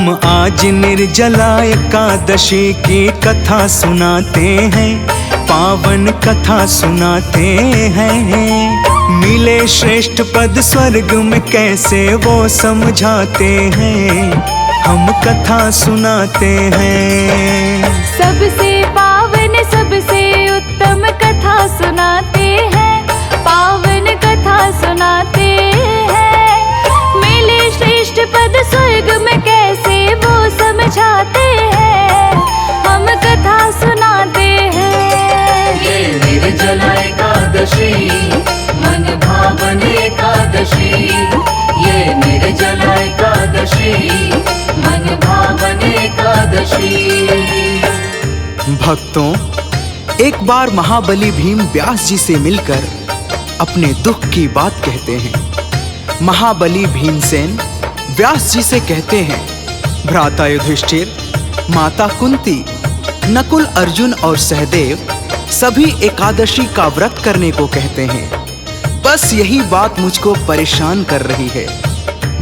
हम आज निर्जला एकादशी की कथा सुनाते हैं, पावन कथा सुनाते हैं। मिले श्रेष्ठ पद स्वर्ग में कैसे वो समझाते हैं, हम कथा सुनाते हैं। सबसे पावन सबसे उत्तम कथा सुनाते हैं, पावन कथा सुनाते हैं। मिले श्रेष्ठ पद स्वर्ग में कैसे वो समझाते हैं, हम कथा सुनाते हैं। ये निर्जला एकादशी मन भावन एकादशी, ये निर्जला एकादशी मन भावन एकादशी। भक्तों, एक बार महाबली भीम व्यास जी से मिलकर अपने दुख की बात कहते हैं। महाबली भीमसेन व्यास जी से कहते हैं, भ्राता युधिष्ठिर, माता कुंती, नकुल, अर्जुन और सहदेव सभी एकादशी का व्रत करने को कहते हैं। बस यही बात मुझको परेशान कर रही है।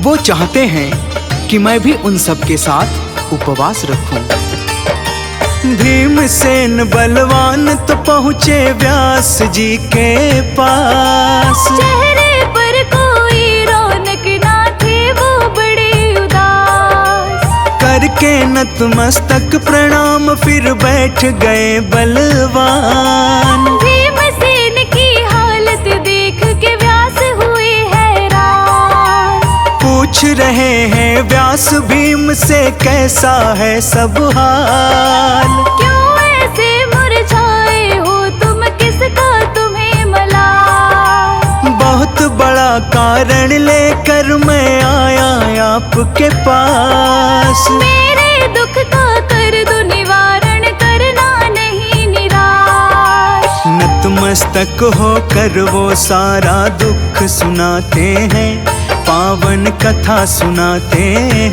वो चाहते हैं कि मैं भी उन सब के साथ उपवास रखूं। भीमसेन बलवान तो पहुँचे व्यास जी के पास। चेहरे पर कोई रौनक ना थी, वो बड़े उदास। करके नतमस्तक प्रणाम फिर बैठ गए बलवान। भीमसेन की हालत देख के व्यास हुए हैरान। पूछ रहे हैं व्यास भीम से, कैसा है सब हाल। क्यों ऐसे मुरझाए हो तुम, किसका तुम्हें मलाल। बहुत बड़ा कारण लेकर मैं आया आपके पास। मेरे दुख का कर दो निवारण, करना नहीं निराश। नतमस्तक होकर वो सारा दुख सुनाते हैं, पावन कथा सुनाते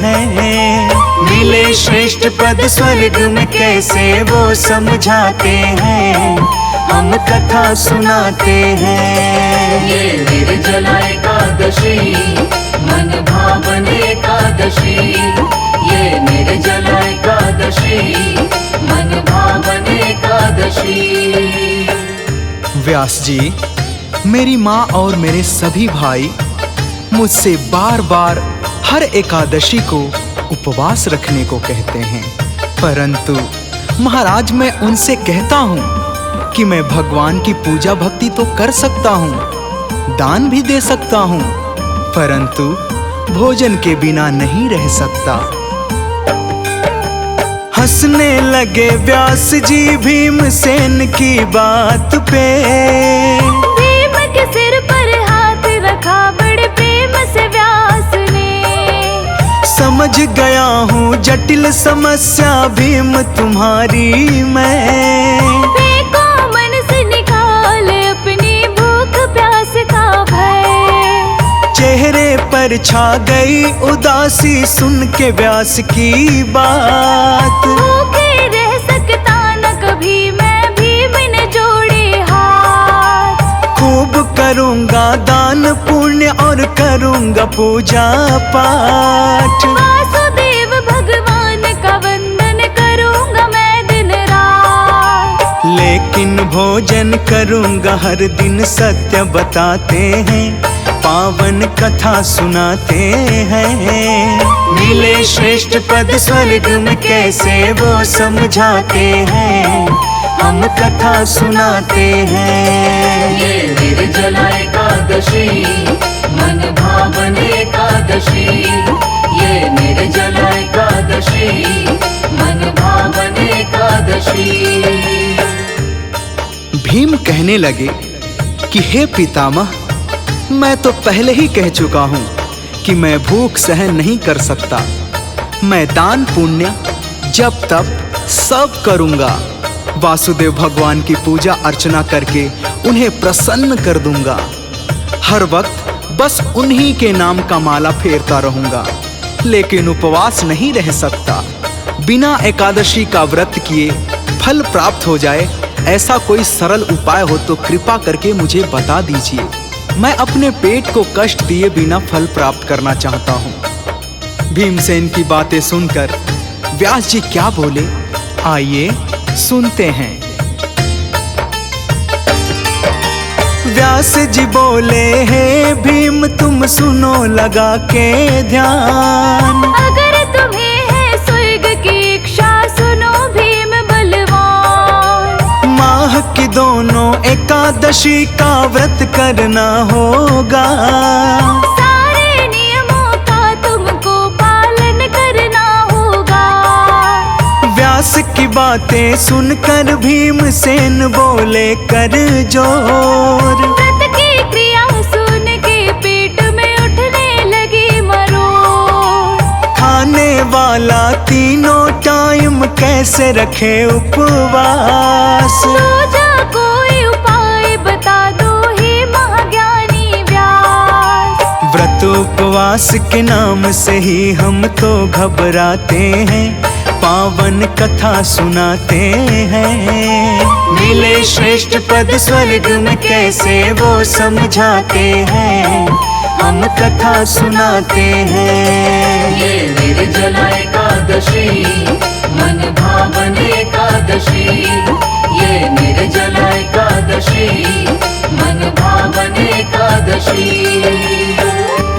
हैं। मिले श्रेष्ठ पद स्वर्ग में कैसे वो समझाते हैं, हम कथा सुनाते हैं। ये निर्जला एकादशी मन भावन एकादशी, ये निर्जला एकादशी मन भावन एकादशी। व्यास जी, मेरी माँ और मेरे सभी भाई मुझसे बार बार हर एकादशी को उपवास रखने को कहते हैं, परंतु महाराज मैं उनसे कहता हूँ कि मैं भगवान की पूजा भक्ति तो कर सकता हूँ, दान भी दे सकता हूँ, परंतु भोजन के बिना नहीं रह सकता। हंसने लगे व्यास जी भीमसेन की बात पे। भीम के सिर पर हाथ रखा बड़े प्रेम से व्यास ने। समझ गया हूँ जटिल समस्या भीम तुम्हारी मैं। फेंको मन से निकाल अपनी भूख प्यास का भय। चेहरे पर छा गई उदासी सुन के व्यास की बात। भूखे रह सकता न कभी मैं, भीम ने जोड़े हाथ। खूब करूँगा दान पुण्य और करूँगा पूजा पाठ। वासुदेव भगवान का वंदन करूँगा मैं दिन रात। लेकिन भोजन करूँगा हर दिन, सत्य बताते हैं, पावन कथा सुनाते हैं। मिले श्रेष्ठ पद स्वर्ग में कैसे वो समझाते हैं, हम कथा सुनाते हैं। ये निर्जला एकादशी मन भावन एकादशी, ये निर्जला एकादशी मन भावन एकादशी। भीम कहने लगे कि हे पितामह, मैं तो पहले ही कह चुका हूँ कि मैं भूख सहन नहीं कर सकता। मैं दान पुण्य जब तब सब करूँगा। वासुदेव भगवान की पूजा अर्चना करके उन्हें प्रसन्न कर दूंगा। हर वक्त बस उन्हीं के नाम का माला फेरता रहूंगा, लेकिन उपवास नहीं रह सकता। बिना एकादशी का व्रत किए फल प्राप्त हो जाए, ऐसा कोई सरल उपाय हो तो कृपा करके मुझे बता दीजिए। मैं अपने पेट को कष्ट दिए बिना फल प्राप्त करना चाहता हूँ। भीमसेन की बातें सुनकर व्यास जी क्या बोले, आइए सुनते हैं। व्यास जी बोले, हे भीम तुम सुनो लगा के ध्यान। अगर तुम्हें है स्वर्ग की इच्छा, सुनो भीम बलवान। माह की दोनों एकादशी का व्रत करना होगा। सारे नियमों का तुमको पालन करना होगा। व्यास की बातें सुनकर भीमसेन बोले, कर जोर। व्रत की क्रिया सुन के पेट में उठने लगी मरोड़। खाने वाला तीनों टाइम कैसे रखे उपवास। सोचा कोई उपाय बता दो हे महाज्ञानी व्यास। व्रत उपवास के नाम से ही हम तो घबराते हैं, पावन कथा सुनाते हैं। मिले श्रेष्ठ पद स्वर्ग में कैसे वो समझाते हैं, हम कथा सुनाते हैं। ये निर्जला एकादशी मन भावन एकादशी। ये निर्जला एकादशी मन भावन एकादशी।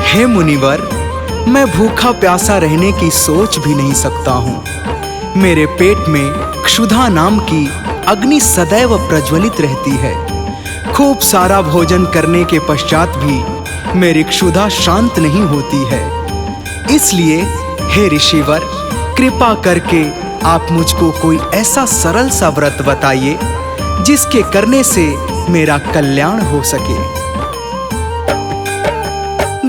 हे मुनिवर, मैं भूखा प्यासा रहने की सोच भी नहीं सकता हूँ। मेरे पेट में क्षुधा नाम की अग्नि सदैव प्रज्वलित रहती है। खूब सारा भोजन करने के पश्चात भी मेरी क्षुधा शांत नहीं होती है। इसलिए हे ऋषिवर, कृपा करके आप मुझको कोई ऐसा सरल सा व्रत बताइए जिसके करने से मेरा कल्याण हो सके।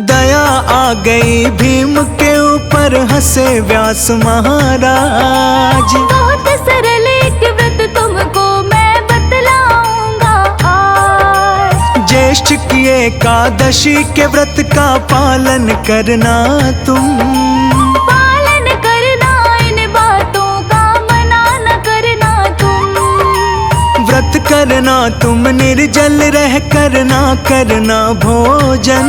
दया आ गई भीम के ऊपर, हंसे व्यास महाराज। बहुत सरल एक व्रत तुमको मैं बतलाऊंगा आज। ज्येष्ठ की एकादशी के व्रत का पालन करना तुम। पालन करना इन बातों का, मना न करना तुम। व्रत करना तुम निर्जल रह करना, करना भोजन।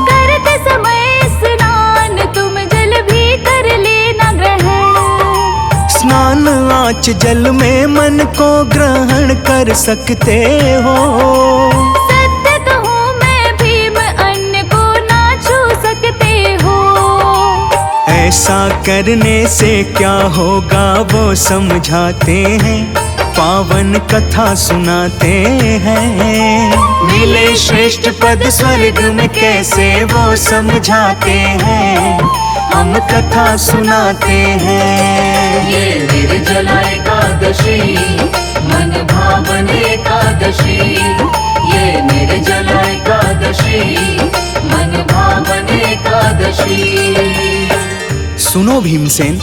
करते समय स्नान तुम जल भी कर लेना ग्रहण। स्नान आँच जल में मन को ग्रहण कर सकते हो। सत्य कहूँ मैं भीम, अन्न को ना छू सकते हो। ऐसा करने से क्या होगा वो समझाते हैं, पावन कथा सुनाते हैं। मिले श्रेष्ठ पद स्वर्ग में कैसे वो समझाते हैं, हम कथा सुनाते हैं। ये निर्जला एकादशी मन भावन एकादशी। ये निर्जला एकादशी मन भावन एकादशी। सुनो भीमसेन,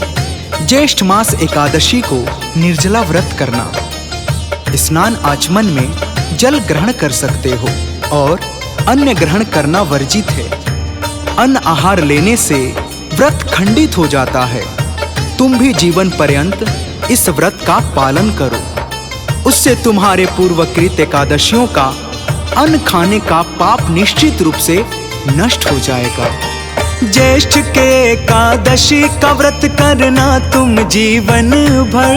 ज्येष्ठ मास एकादशी को निर्जला व्रत करना। स्नान आचमन में जल ग्रहण कर सकते हो और अन्न ग्रहण करना वर्जित है। अन्न आहार लेने से व्रत खंडित हो जाता है। तुम भी जीवन पर्यंत इस व्रत का पालन करो, उससे तुम्हारे पूर्वकृत एकादशियों का अन्न खाने का पाप निश्चित रूप से नष्ट हो जाएगा। ज्येष्ठ के एकादशी का व्रत करना तुम जीवन भर।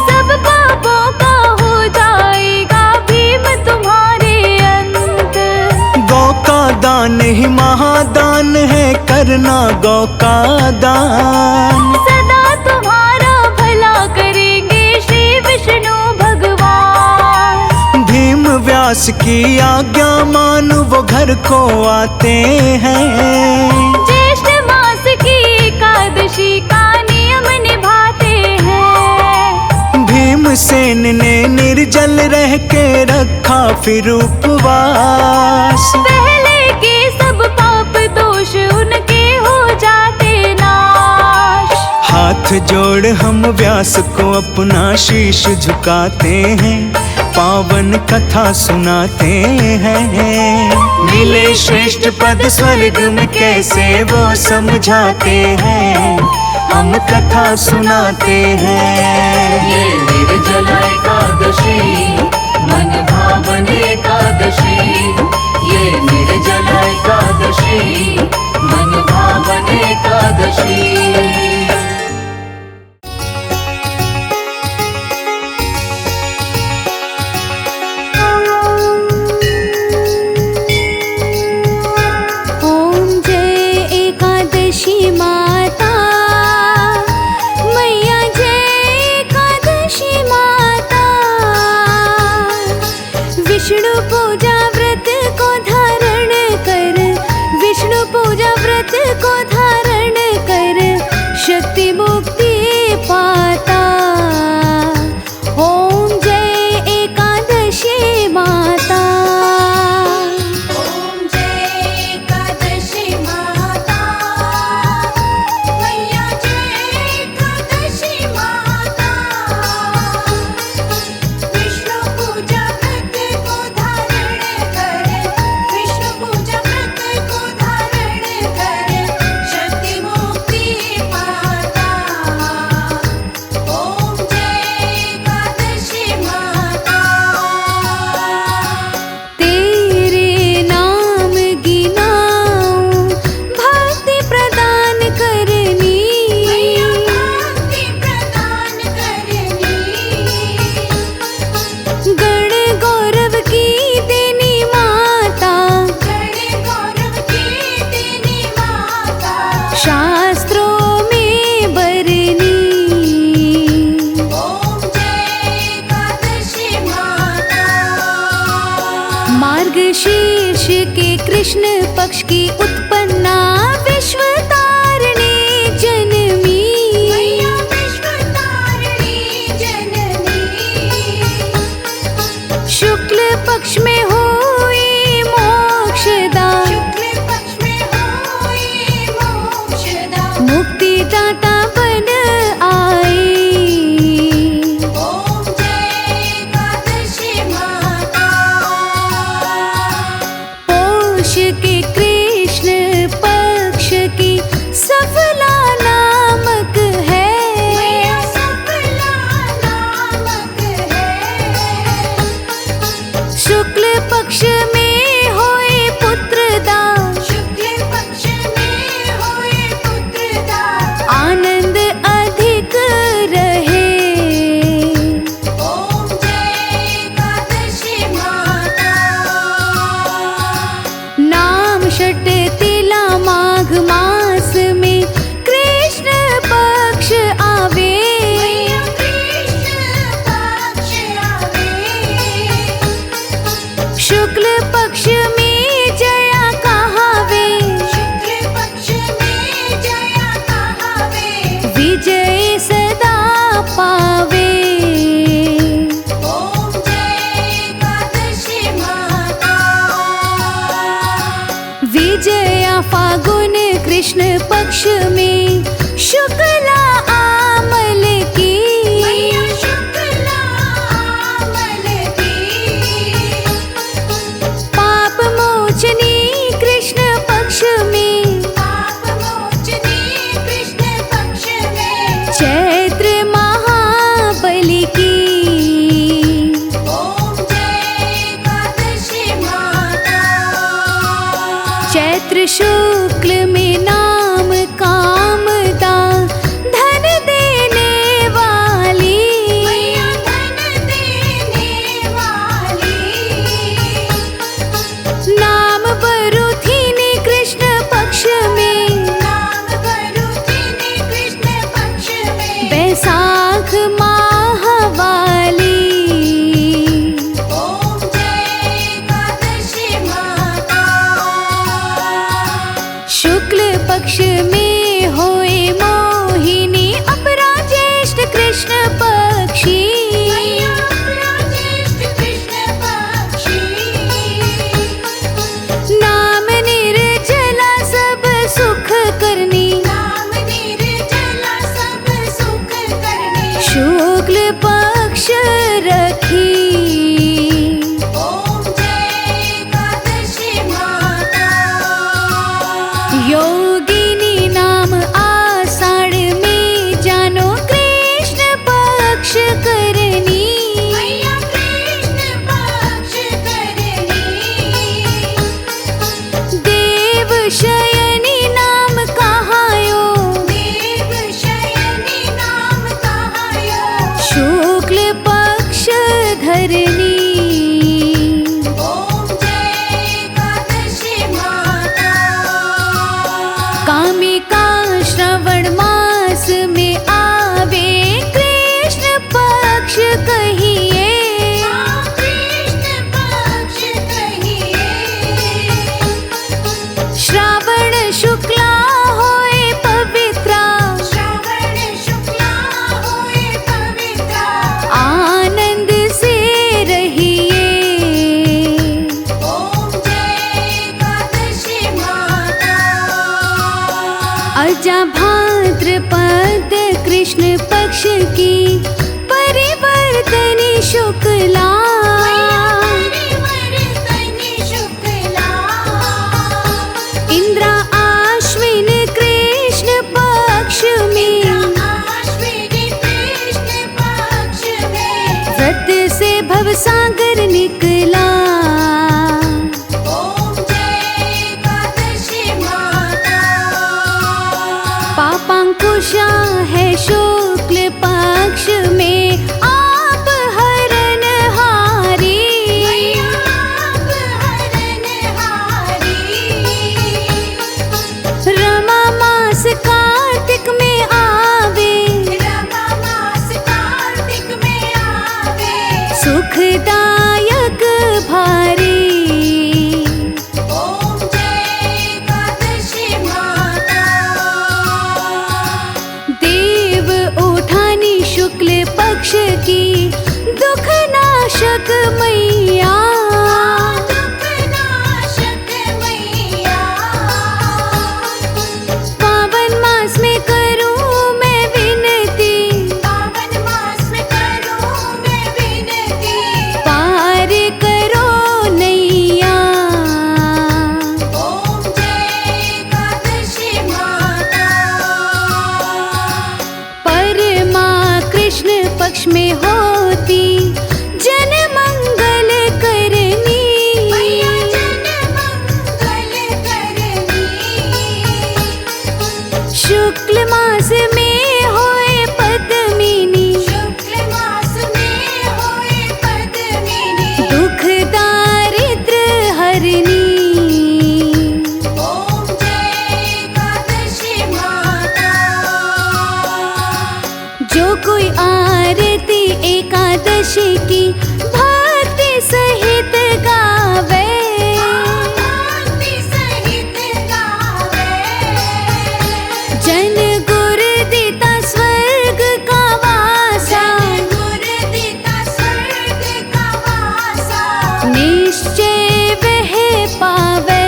सब पापों का हो जाएगा भीम तुम्हारे अंत। गौ का दान ही महादान है, करना गौ का दान। सदा तुम्हारा भला करेंगे श्री विष्णु भगवान। भीम व्यास की आज्ञा मान वो घर को आते हैं। ज्येष्ठ मास की एकादशी का नियम निभाते हैं। भीमसेन ने निर्जल रह के रखा फिर उपवास। पहले के सब पाप दोष उनके हो जाते नाश। हाथ जोड़ हम व्यास को अपना शीश झुकाते हैं, पावन कथा सुनाते हैं। मिले श्रेष्ठ पद स्वर्ग में कैसे वो समझाते हैं, हम कथा सुनाते हैं। ये निर्जला एकादशी मन भावन एकादशी। ये निर्जला एकादशी मन भावन एकादशी। शीर्ष के कृष्ण पक्ष की उत्पन्ना विश्व तारिणी जनमी। शुक्ल पक्ष में हुई मोक्षदा, मुक्तिदाता बन आई। पोष के कृष्ण पक्ष की सफला नामक है। शुक्ल पक्ष में होए पुत्रदा, आनंद अधिक रहे। नाम षट तिला माघ मास में कृष्ण पक्ष आवे। शुक्ल पक्ष में जया कहावे, विजय सदा पावे। विजया फागुन कृष्ण पक्ष में शुक्ला आमल की। पाप मोचनी कृष्ण पक्ष में, चैत्र महाबली की। चैत्र शुक्ल में नाम कामदा धन देने वाली। नाम बरुथिनी कृष्ण पक्ष में, बैसाख माह वाली। शुक्ल पक्ष में होए मोहिनी अपरा ज्येष्ठ कृष्ण पक्षी। नाम निर्जला सब सुख करनी, शुक्ल पक्ष रखी। योगिनी नाम आषाढ़ में जानो कृष्ण पक्ष करनी। देव शयनी नाम कहायो, शुक्ल पक्ष धरनी। कामिका श्रवण मास में आवे कृष्ण पक्ष कहिए। श्रावण शुक्ला होए पवित्रा, आनंद से रहिए। अजा भाद्रपद कृष्ण पक्ष की परिवर्तनी शुक्ला। इंद्रा आश्विन कृष्ण पक्ष में, व्रत से भवसागर निकला। पापांकुशा है शुक्ल पक्ष पावे।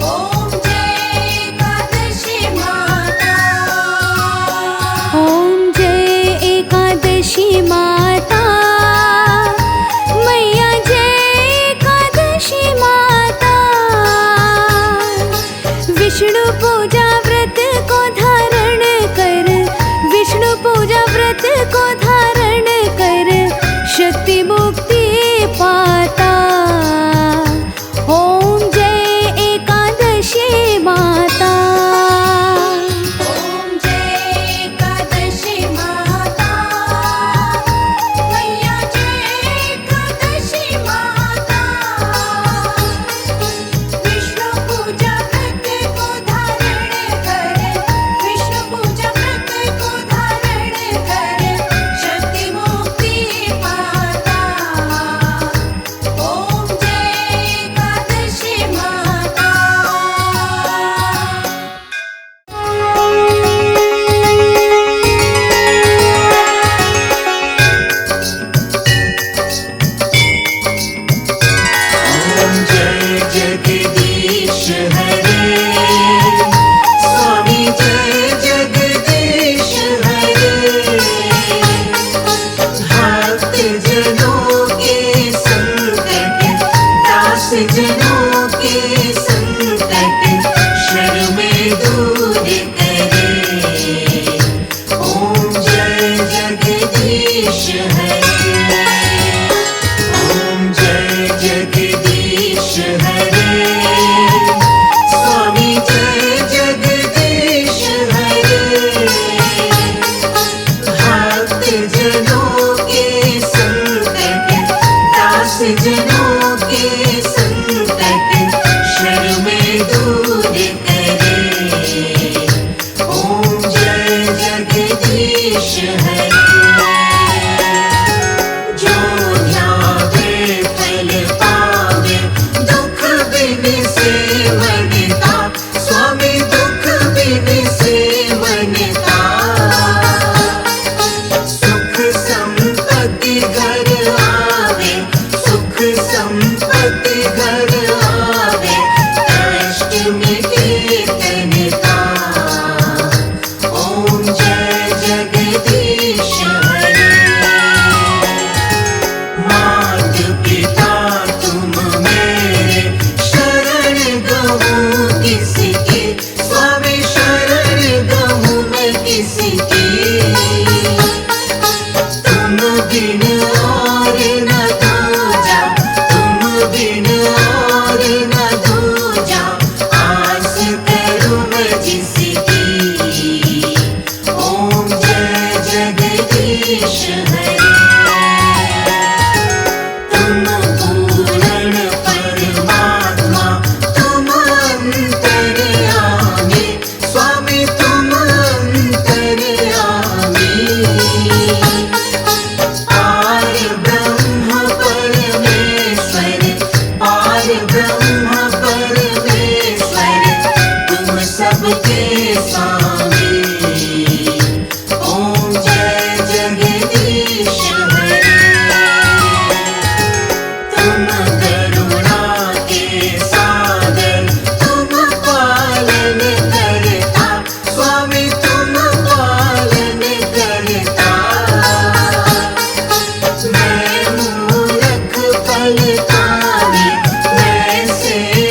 ओम जय एकादशी माता। ओम जय एकादशी माता, मैया जय एकादशी माता। विष्णु पूजा व्रत को धारण कर, विष्णु पूजा व्रत को धारण कर, शक्ति मुक्ति पाता। ओम जय एकादशी माता। ओम जय एकादशी माता। मैया जय एकादशी माता। विष्णु पूजा व्रत को धारण कर, विष्णु पूजा व्रत को धारण कर, शक्ति मुक्ति पाता। ओम जय एकादशी माता। ओम जय जगदीश हरे। स्वामी जय जगदीश हरे। भक्त जनों के संकट, दास जनों के संकट, शर में दूर करे। ओम जय जगदीश हरे। ओम जय जगदीश हरे। स्वामी जय जगदीश हरे। भक्त जनों के संकट, दास जनों के संकट, शर में दूर करे। ओम जय जगदीश हरे। जो ध्यावे फल पावे, दुख बिन से मनता। स्वामी दुख बिन से मनता। सुख संपत्ति घर आवे, सुख संपत्ति घर आवे, कष्ट मिटे तनका। ओम जय जगदीश हरे। मात पिता तुम मेरे, शरण गहूँ किसकी। स्वामी शरण गहूँ मैं किसकी। तुम बिन और न दूजा, तुम बिन और न दूजा, आस करूँ मैं जिसकी। ओम जय जगदीश हरे। तुम पूर्ण परमात्मा, तुम अंतर्यामी। स्वामी तुम अंतर्यामी। पार ब्रह्म परमेश्वर, पार ब्रह्म परमेश्वर, तुम सबके स्वामी। ओम जय जगदीश हरे। तुम करुणा के सागर, तुम पालन करता। स्वामी तुम पालन करता। मैं मूर्ख फलकारी, मैं से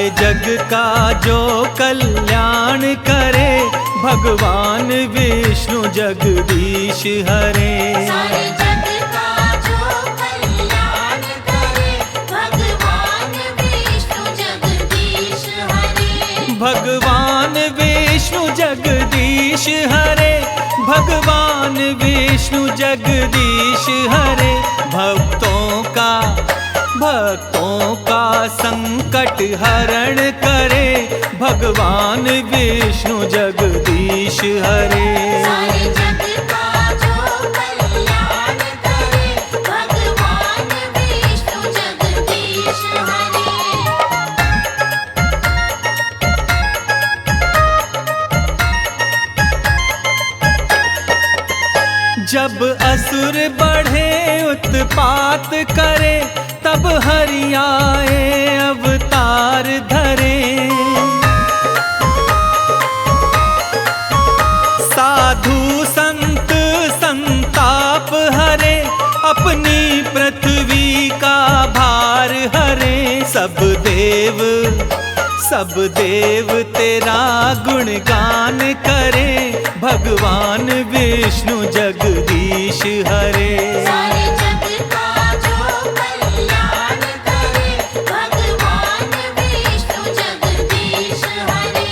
जग का जो कल्याण करे, भगवान विष्णु जगदीश हरे। सारे जग का जो कल्याण करे, भगवान विष्णु जगदीश हरे। भगवान विष्णु जगदीश हरे, भगवान विष्णु जगदीश हरे। भक्तों का संकट हरण करे, भगवान विष्णु जगदीश हरे। सारे जग का जो कल्याण करे, भगवान विष्णु जगदीश हरे। जब असुर बढ़े उत्पात करे, तब हरि आए अवतार धरे। साधु संत संताप हरे, अपनी पृथ्वी का भार हरे। सब देव तेरा गुणगान करे, भगवान विष्णु जगदीश हरे। सारे जग का जो कल्याण करे, भगवान विष्णु जगदीश हरे।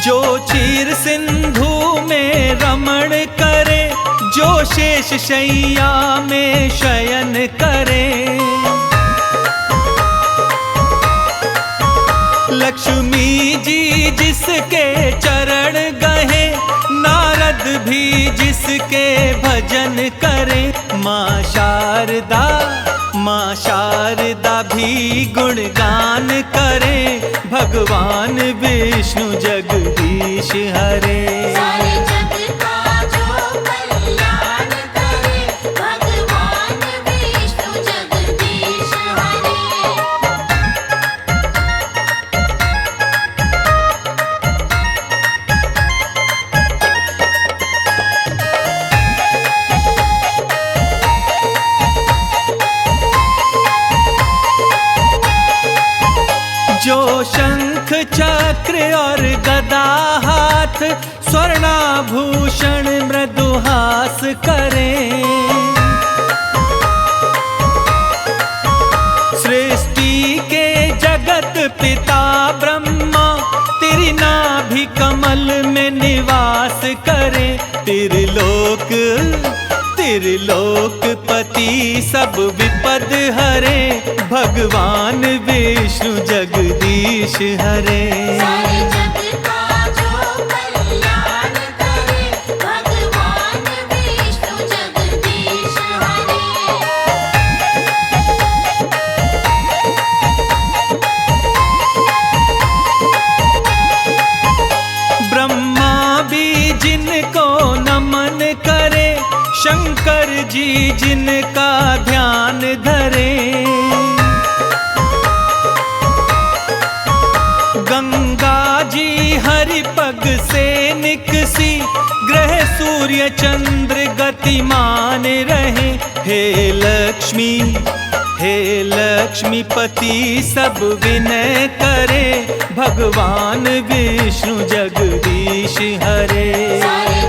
जो क्षीर सिंधु में रमण करे, जो शेष शैया में शयन करे। लक्ष्मी जी जिसके चरण गहे, नारद भी जिसके भजन करे। माँ शारदा भी गुणगान करे, भगवान विष्णु जगदीश हरे। सारे जग का जो कल्याण करे, भगवान विष्णु जगदीश हरे। जो शंख चक्र और गदा हाथ, स्वर्णाभूषण मृदुहास करे। सृष्टि के जगत पिता ब्रह्मा, तेरी नाभि कमल में निवास करे। त्रिलोकपति सब विपद हरे, भगवान विष्णु जगदीश हरे। सारे जग का जो कल्याण करे, भगवान विष्णु जगदीश हरे। ब्रह्मा भी जिनको नमन करे, शंकर जी जिनका ध्यान धरे। गंगा जी हरि पग से निकसी, ग्रह सूर्य चंद्र गतिमान रहे। हे लक्ष्मीपति सब विनय करे, भगवान विष्णु जगदीश हरे। सारे